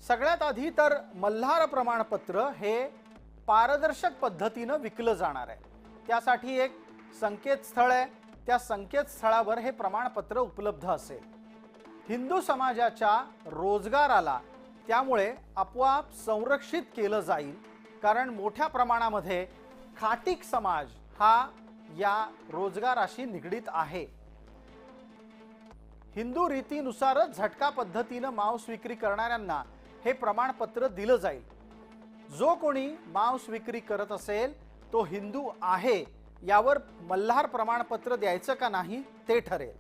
सगळ्यात आधी तर मल्हार प्रमाणपत्र हे पारदर्शक पद्धतीने विकलं जाणार आहे। त्यासाठी एक संकेतस्थळ आहे, त्या संकेतस्थळावर हे प्रमाणपत्र उपलब्ध असेल। हिंदू समाजाच्या रोजगाराला त्यामुळे आपोआप संरक्षित केलं जाईल, कारण मोठ्या प्रमाणामध्ये खाटीक समाज हा या रोजगाराशी निगडित आहे। हिंदू रीतीनुसारच झटका पद्धतीने मांस विक्री करणाऱ्यांना हे प्रमाणपत्र दिलं जाईल। जो कोणी मांस विक्री करत असेल तो हिंदू आहे यावर मल्हार प्रमाणपत्र द्यायचं का नाही ते ठरेल।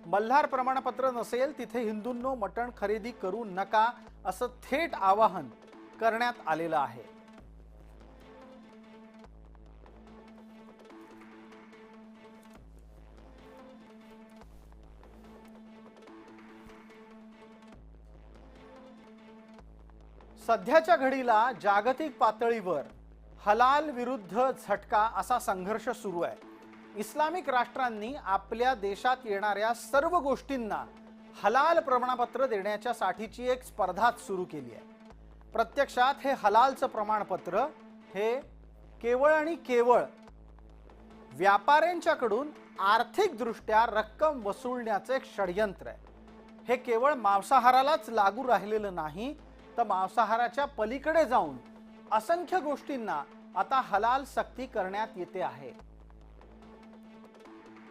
मल्हार प्रमाणपत्र नसेल तिथे हिंदूंनो मटण खरेदी करू नका असं थेट आवाहन करण्यात आलेलं आहे। सध्याच्या घडीला जागतिक पातळीवर हलाल विरुद्ध झटका असा संघर्ष सुरू आहे। इस्लामिक राष्ट्रांनी आपल्या देशात येणाऱ्या सर्व गोष्टींना हलाल प्रमाणपत्र देण्याच्या साठीची एक स्पर्धा सुरू केली आहे। प्रत्यक्षात हे हलालचं प्रमाणपत्र हे केवळ आणि केवळ व्यापाऱ्यांच्याकडून आर्थिकदृष्ट्या रक्कम वसूलण्याचं एक षडयंत्र आहे। हे केवळ मांसाहारालाच लागू राहिलेलं नाही, तर मांसाहाराच्या पलीकडे जाऊन असंख्य गोष्टींना आता हलाल सक्ती करण्यात येते आहे।